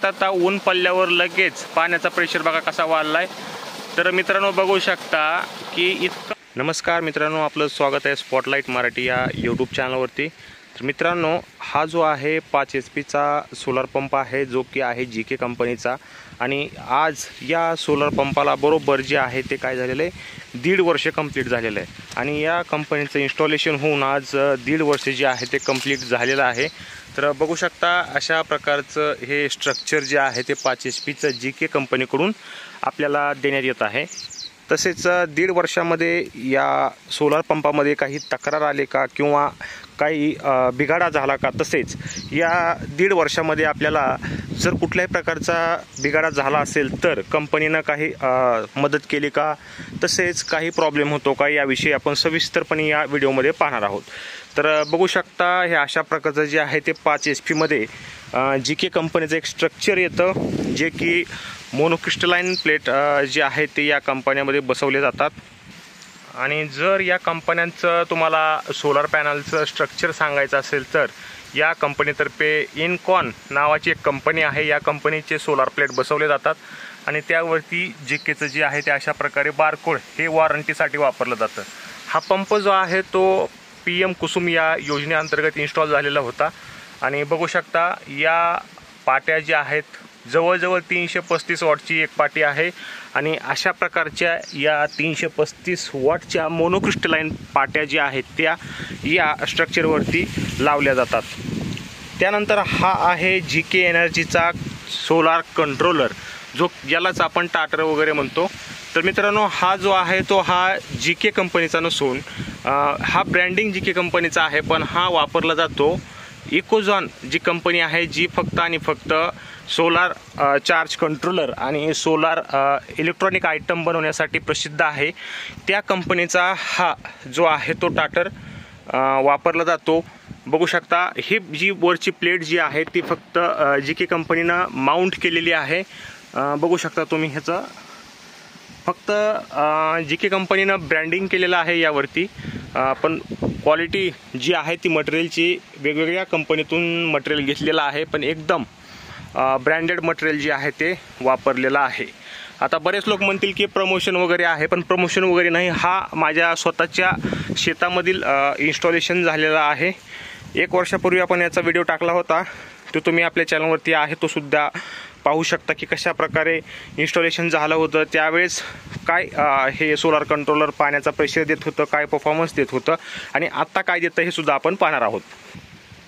आता ऊन पडल्यावर लगेच पाण्याचा प्रेशर बघा कसा वाढलाय। तर मित्रांनो बघू शकता की इतकं। नमस्कार मित्रांनो, आपलं स्वागत आहे स्पॉटलाइट मराठी या यूट्यूब चॅनलवरती। तर मित्रांनो, हा जो आहे 5 HP चा सोलर पंप आहे, जो की आहे GK कंपनीचा। आणि आज या सोलर पंपाला बरोबर जे आहे ते काय झालेलं आहे, 1.5 वर्ष कंप्लीट झालेलं आहे। आणि या कंपनीचं इन्स्टॉलेशन होऊन आज 1.5 वर्ष जे आहे ते कंप्लीट झालेलं आहे। तर बघू शकता अशा प्रकारचं हे स्ट्रक्चर जे आहे ते 5 HP चं GK कंपनीकडून आपल्याला देण्यात येत आहे। तसेच 1.5 वर्षामध्ये या सोलर पंपामध्ये काही तक्रार आले का किंवा काही बिघाडा झाला का, तसेच या 1.5 वर्षामध्ये आपल्याला जर कुठल्याही प्रकारचा बिघाडा झाला असेल तर कंपनीनं काही मदत केली का, तसेच काही प्रॉब्लेम होतो का, याविषयी आपण सविस्तरपणे या व्हिडिओमध्ये पाहणार आहोत। तर बघू शकता हे अशा प्रकारचं जे आहे ते 5 HP मध्ये GK कंपनीचं एक स्ट्रक्चर येतं, जे की मोनोक्रिस्टलाइन प्लेट जे आहे ते या कंपन्यांमध्ये बसवले जातात। आणि जर या कंपन्यांचं तुम्हाला सोलर पॅनलचं स्ट्रक्चर सांगायचं असेल तर या कंपनीतर्फे इनकॉन नावाची एक कंपनी आहे, या कंपनीचे सोलर प्लेट बसवले जातात। आणि त्यावरती GKचं जे आहे ते अशा प्रकारे बारकोड हे वॉरंटीसाठी वापरलं जातं। हा पंप जो आहे तो PM कुसुम या योजनेअंतर्गत इन्स्टॉल झालेला होता। आणि बघू शकता या पाट्या ज्या आहेत जवळजवळ 335 वॉटची एक पाटी आहे। आणि अशा प्रकारच्या या 335 वॉटच्या मोनोक्रिस्टलाइन पाट्या ज्या आहेत त्या या स्ट्रक्चरवरती लावल्या जातात। त्यानंतर हा आहे GK एनर्जीचा सोलार कंट्रोलर, जो यालाच आपण टाटर वगैरे म्हणतो। तर मित्रांनो, हा जो आहे तो हा GK कंपनीचा नसून हा ब्रँडिंग GK कंपनीचा आहे, पण हा वापरला जातो इकोझॉन जी कंपनी आहे, जी फक्त आणि फक्त सोलार चार्ज कंट्रोलर आणि सोलार इलेक्ट्रॉनिक आयटम बनवण्यासाठी प्रसिद्ध आहे। त्या कंपनीचा हा जो आहे तो टाटर वापरला जातो। बघू शकता ही जी वरची प्लेट जी आहे ती फक्त GK कंपनीनं माउंट केलेली आहे। बघू शकता तुम्ही ह्याचं फक्त GK कंपनीनं ब्रँडिंग केलेलं आहे यावरती, पण क्वालिटी जी आहे ती मटेरियलची वेगवेगळ्या कंपनीतून मटेरियल घेतलेलं आहे, पण एकदम ब्रँडेड मटेरियल जे आहे ते वापरलेलं आहे। आता बरेच लोक म्हणतील की प्रमोशन वगैरे आहे, पण प्रमोशन वगैरे नाही, हा माझ्या स्वतःच्या शेतामधील इन्स्टॉलेशन झालेला आहे। 1 वर्षापूर्वी आपण याचा व्हिडिओ टाकला होता, तो तुम्ही आपल्या चॅनलवरती आहे, तो सुद्धा पाहू शकता की कशा प्रकारे इन्स्टॉलेशन झालं होतं। त्यावेळेस काय हे सोलार कंट्रोलर पाण्याचा प्रेशर देत होतं, काय परफॉर्मन्स देत होतं, आणि आत्ता काय देतं हे सुद्धा आपण पाहणार आहोत।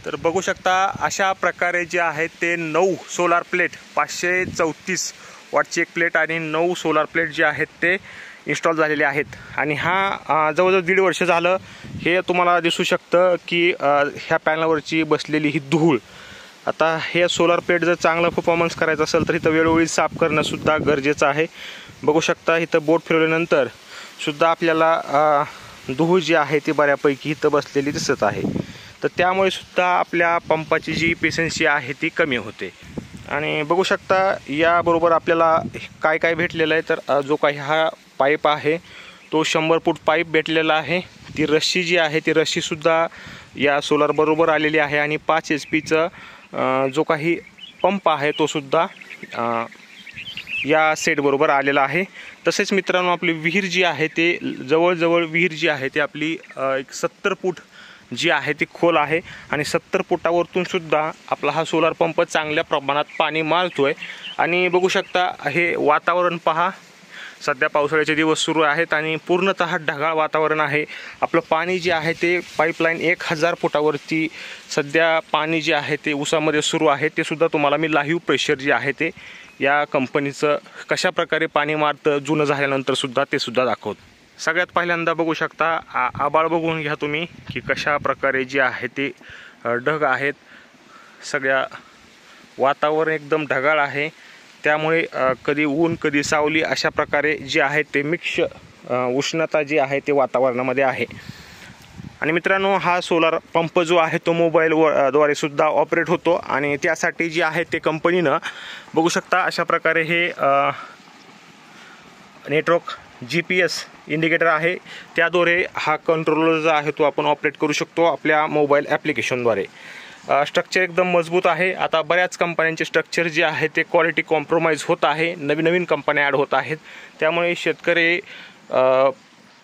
तर बघू शकता अशा प्रकारे जे आहे ते 9 सोलार प्लेट 534 वॉटची एक प्लेट आणि 9 सोलार प्लेट जे आहेत ते इन्स्टॉल झालेले आहेत। आणि हा जवळजवळ 1.5 वर्ष झालं हे तुम्हाला दिसू शकतं की ह्या पॅनलवरची बसलेली ही धूळ। आता हे सोलार प्लेट जर चांगला परफॉर्मन्स करायचा असेल तर इथं वेळोवेळी साफ करणं सुद्धा गरजेचं आहे। बघू शकता इथं बोट फिरवल्यानंतर सुद्धा आपल्याला धूळ जी आहे ती बऱ्यापैकी इथं बसलेली दिसत आहे। तर त्यामुळे सुद्धा आपल्या पंपाची जी इफिशियन्सी आहे ती कमी होते। आणि बघू शकता याबरोबर आपल्याला काय काय भेटलेलं आहे, तर जो काही हा पाईप आहे तो 100 फूट पाईप भेटलेला आहे। ती रस्सी जी आहे ती रस्सीसुद्धा या सोलरबरोबर आलेली आहे। आणि 5 HP जो काही पंप आहे तो सुद्धा या सेटबरोबर आलेला आहे। तसेच मित्रांनो, आपली विहीर जी आहे ते जवळजवळ विहीर जी आहे ती आपली एक 70 फूट जी आहे ती खोल आहे। आणि 70 फुटावरतून सुद्धा आपला हा सोलार पंप चांगल्या प्रमाणात पाणी मारतोय। आणि बघू शकता हे वातावरण पहा, सध्या पावसाळ्याचे दिवस सुरू आहेत आणि पूर्णतः ढगाळ वातावरण आहे। आपलं पाणी जे आहे ते पाईपलाईन 1000 फुटावरती सध्या पाणी जे आहे ते उसामध्ये सुरू आहे। ते सुद्धा तुम्हाला मी लाईव्ह प्रेशर जे आहे ते या कंपनीचं कशा प्रकारे पाणी मारतं जुनं झाल्यानंतर सुद्धा ते सुद्धा दाखवतं। सगळ्यात पहिल्यांदा बघू शकता आभाळ बघून घ्या तुम्ही की कशा प्रकारे जे आहे ते ढग आहेत, सगळ्या वातावरण एकदम ढगाळ आहे। त्यामुळे कधी ऊन कधी सावली अशा प्रकारे जे आहे ते मिक्स उष्णता जी आहे ते वातावरणामध्ये आहे। आणि मित्रांनो, हा सोलार पंप जो आहे तो मोबाईलद्वारे सुद्धा ऑपरेट होतो। आणि त्यासाठी जे आहे ते कंपनीनं बघू शकता अशा प्रकारे हे नेटवर्क GPS इंडिकेटर आहे, त्याद्वारे हा कंट्रोलर जो आहे तो आपण ऑपरेट करू शकतो आपल्या मोबाईल ॲप्लिकेशनद्वारे। स्ट्रक्चर एकदम मजबूत आहे। आता बऱ्याच कंपन्यांचे स्ट्रक्चर जे आहे ते क्वालिटी कॉम्प्रोमाइज होत आहे, नवीन कंपन्या ॲड होत आहेत, त्यामुळे शेतकरी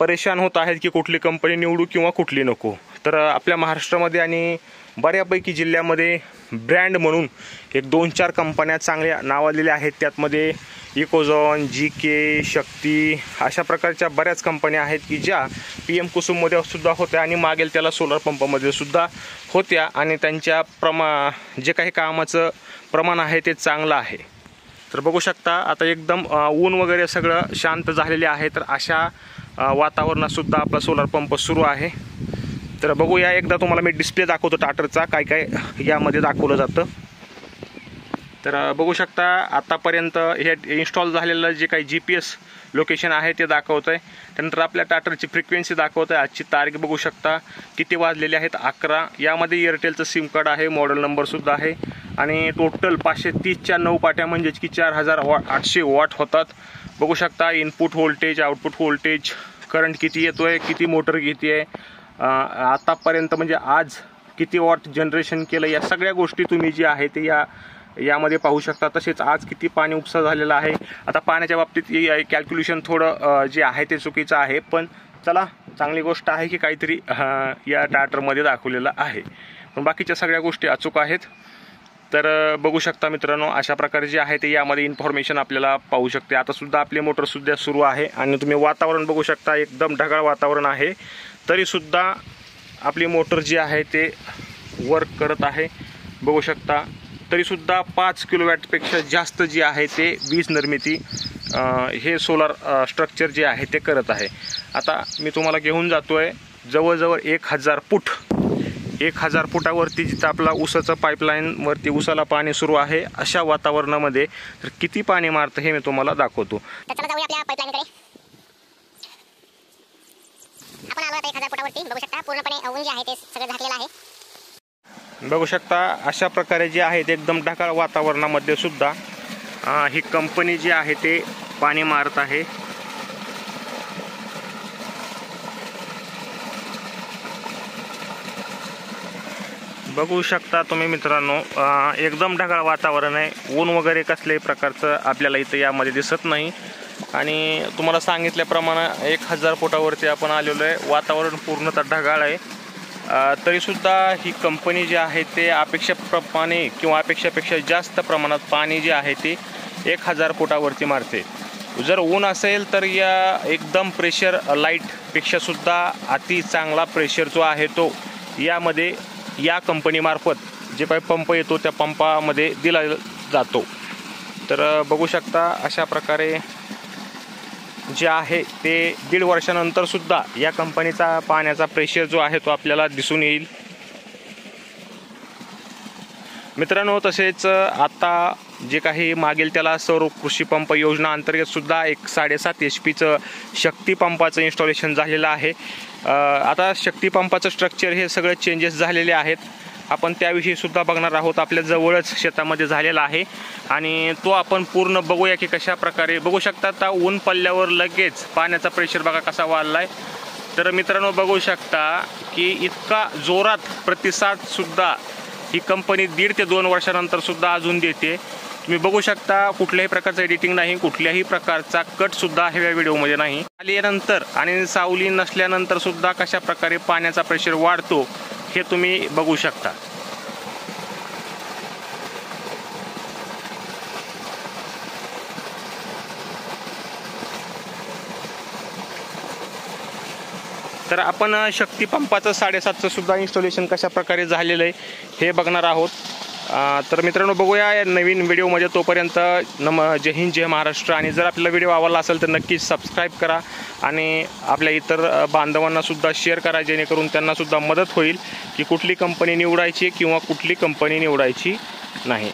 परेशान होत आहेत की कुठली कंपनी निवडू किंवा कुठली नको। तर आपल्या महाराष्ट्रामध्ये आणि बऱ्यापैकी जिल्ह्यामध्ये ब्रँड म्हणून एक 2-4 कंपन्या चांगल्या नावाजलेल्या आहेत। त्यातमध्ये इकोझॉन, GK, शक्ती अशा प्रकारच्या बऱ्याच कंपन्या आहेत की ज्या PM कुसुममध्ये सुद्धा होत्या आणि मागेल त्याला सोलर पंपामध्ये सुद्धा होत्या आणि त्यांच्या जे काही कामाचं प्रमाण आहे ते चांगलं आहे। तर बघू शकता आता एकदम ऊन वगैरे सगळं शांत झालेले आहे। तर अशा वातावरणात सुद्धा आपला सोलर पंप सुरू आहे। तर बघूया एकदा तुम्हाला मी डिस्प्ले दाखवतो टाटरचा, काय काय यामध्ये दाखवलं जातं। तर बघू शकता आतापर्यंत हे इन्स्टॉल झालेलं जे काही GPS लोकेशन आहे ते दाखवतं आहे। त्यानंतर आपल्या टाटरची फ्रिक्वेन्सी दाखवतं आहे, आजची तारीख बघू शकता, किती वाजलेले आहेत 11। यामध्ये एअरटेलचं सिम कार्ड आहे, मॉडेल नंबरसुद्धा आहे आणि टोटल 530च्या 9 पाट्या म्हणजेच की 4800 वॉट होतात। बघू शकता input voltage, output voltage, current किती येतोय, किती मोटर किती आहे, आतापर्यंत म्हणजे आज किती वॉट जनरेशन केलं, या सगळ्या गोष्टी तुम्ही जे आहे ते यामध्ये पाहू शकता। तसेच आज किती पाणी उपसा झालेला आहे। आता पाण्याच्या बाबतीत कॅल्क्युलेशन थोडं जे आहे ते चुकीचं आहे, पण चला चांगली गोष्ट आहे की काहीतरी या टाटरमध्ये दाखवलेलं आहे, पण बाकीच्या सगळ्या गोष्टी अचूक आहेत। तर बघू शकता मित्रांनो, अशा प्रकारे जे आहे ते यामध्ये इन्फॉर्मेशन आपल्याला पाहू शकते। आता सुद्धा आपली मोटर सुद्धा सुरू आहे आणि तुम्ही वातावरण बघू शकता, एकदम ढगाळ वातावरण आहे, तरीसुद्धा आपली मोटर जी आहे ते वर्क करत आहे। बघू शकता तरीसुद्धा 5 किलोवॅटपेक्षा जास्त जी आहे ते वीज निर्मिती हे सोलर स्ट्रक्चर जे आहे ते करत आहे। आता मी तुम्हाला घेऊन जातोय जवळजवळ 1000 फूट, 1000 फुटावरती जिथं आपला ऊसाचं पाईपलाईनवरती ऊसाला पाणी सुरू आहे, अशा वातावरणामध्ये तर किती पाणी मारतं हे मी तुम्हाला दाखवतो। तर चला जाऊया आपल्या पाईपलाईनकडे। आपण आलो आता 1000 फुटावरती, बघू शकता पूर्णपणे ऊन जे आहे ते सगळं झाकलेलं आहे। बघू शकता अशा प्रकारे जे आहे ते एकदम ढगाळ वातावरणामध्ये सुद्धा ही कंपनी जी आहे ते पाणी मारत आहे। बघू शकता तुम्ही मित्रांनो, एकदम ढगाळ वातावरण आहे, ऊन वगैरे कसल्याही प्रकारचं आपल्याला इथं यामध्ये दिसत नाही आणि तुम्हाला सांगितल्याप्रमाणे 1000 फुटावरती आपण आलेलो आहे, वातावरण पूर्णतः ढगाळ आहे। तरीसुद्धा ही कंपनी जी आहे ते अपेक्षेप्रमाणे किंवा अपेक्षेपेक्षा जास्त प्रमाणात पाणी जे आहे ते 1000 फुटावरती मारते। जर ऊन असेल तर या एकदम प्रेशर लाईटपेक्षा सुद्धा अति चांगला प्रेशर जो आहे तो यामध्ये या कंपनीमार्फत जे काही पंप येतो त्या पंपामध्ये दिला जातो। तर बघू शकता अशा प्रकारे जे आहे ते 1.5 वर्षानंतर सुद्धा या कंपनीचा पाण्याचा प्रेशर जो आहे तो आपल्याला दिसून येईल मित्रांनो। तसेच आता जे काही मागेल त्याला सौर कृषी पंप योजना अंतर्गत सुद्धा एक 7.5 HP शक्ती पंपाचं इन्स्टॉलेशन झालेलं आहे। आता शक्ती पंपाचं स्ट्रक्चर हे सगळे चेंजेस झालेले आहेत, आपण त्याविषयी सुद्धा बघणार आहोत। आपल्या जवळच शेतामध्ये झालेला आहे आणि तो आपण पूर्ण बघूया की कशा प्रकारे। बघू शकता आता ऊन पडल्यावर लगेच पाण्याचा प्रेशर बघा कसा वाढलाय। तर मित्रांनो बघू शकता की इतका जोरात प्रतिसाद सुद्धा ही कंपनी 1.5 ते 2 वर्षानंतर सुद्धा अजून देते। तुम्ही बघू शकता कुठल्याही प्रकारचं एडिटिंग नाही, कुठल्याही प्रकारचा कट सुद्धा ह्या व्हिडिओमध्ये नाही। आल्यानंतर आणि सावली नसल्यानंतर सुद्धा कशा प्रकारे पाण्याचा प्रेशर वाढतो हे तुम्ही बघू शकता। तर आपण शक्ती पंपाचं 7.5चं सुद्धा इन्स्टॉलेशन कशा प्रकारे झालेलं आहे हे बघणार आहोत। तर मित्रांनो बघूया या नवीन व्हिडिओमध्ये, तोपर्यंत जय हिंद जय महाराष्ट्र। आणि जर आपल्याला व्हिडिओ आवडला असेल तर नक्कीच सबस्क्राईब करा आणि आपल्या इतर बांधवांना सुद्धा शेअर करा, जेणेकरून त्यांना सुद्धा मदत होईल की कुठली कंपनी निवडायची किंवा कुठली कंपनी निवडायची नाही।